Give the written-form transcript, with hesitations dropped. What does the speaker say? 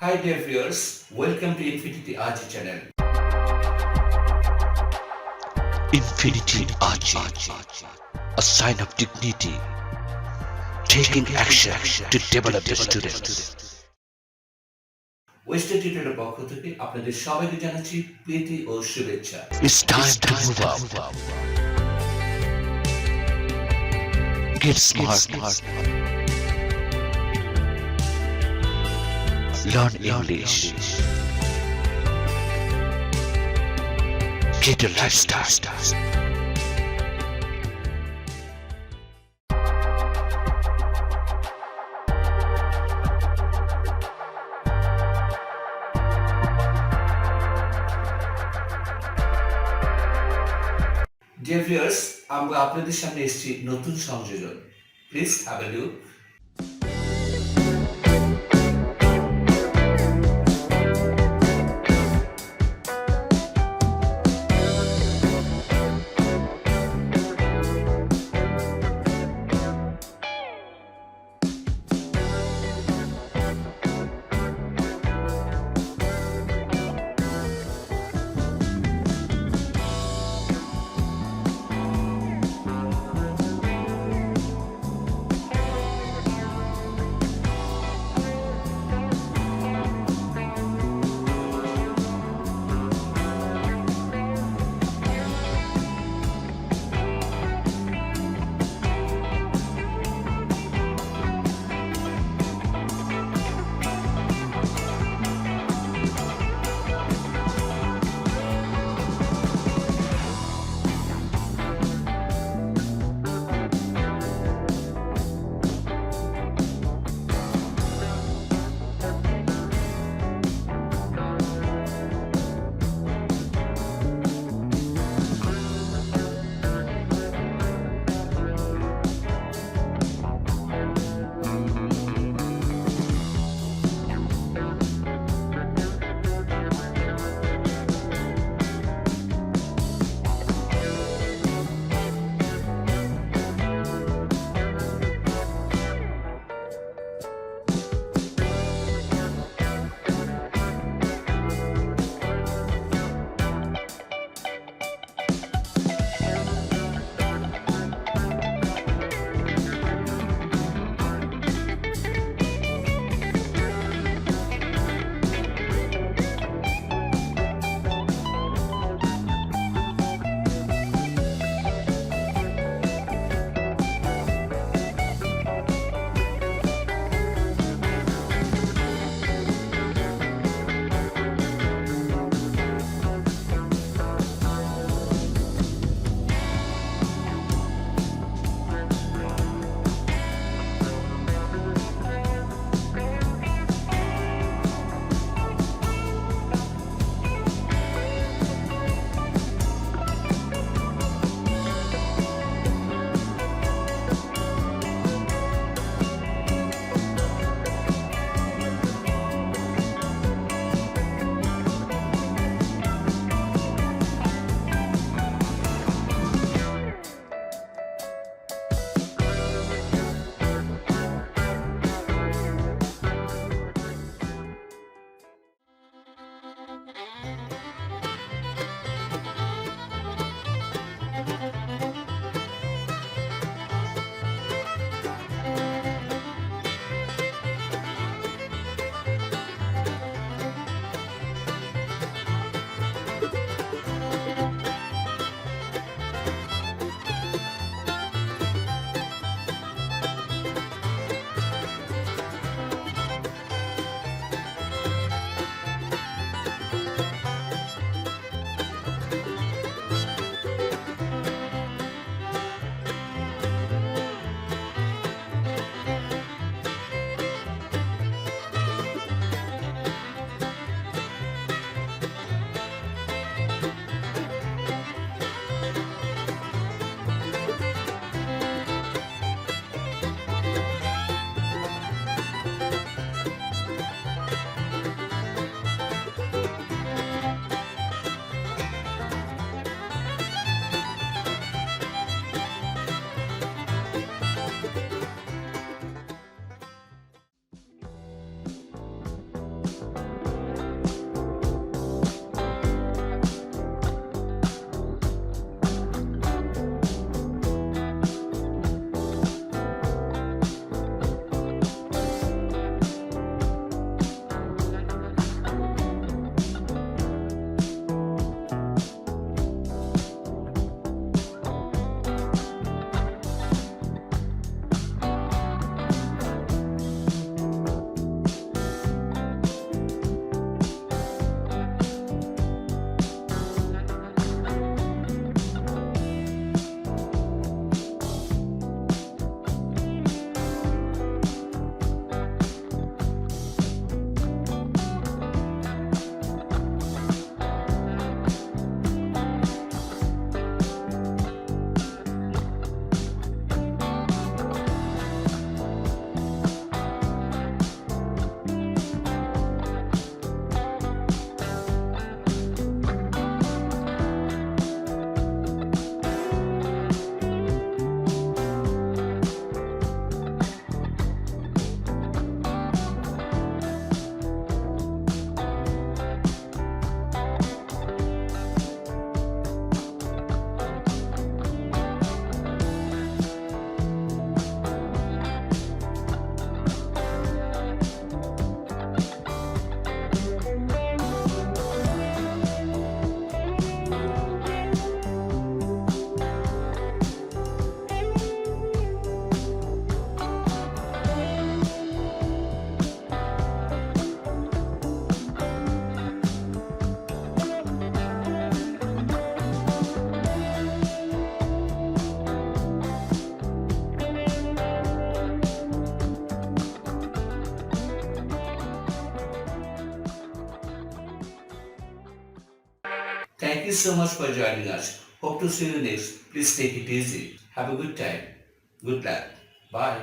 Hi dear viewers, welcome to InfinityAhzee channel. InfinityAhzee, a sign of dignity, taking action to develop the students. Western টিউটোরিয়ালের পক্ষ থেকে আপনাদের সবাইকে জানাচ্ছি প্রীতি ও শুভেচ্ছা। It's time to move up. Get smart. Learn English. Get a lifestyle. Dear viewers, আমরা আপনাদের সামনে এসেছি নতুন সংযোজন। Please have a look. Thank you so much for joining us. Hope to see you next. Please take it easy. Have a good time. Good luck. Bye.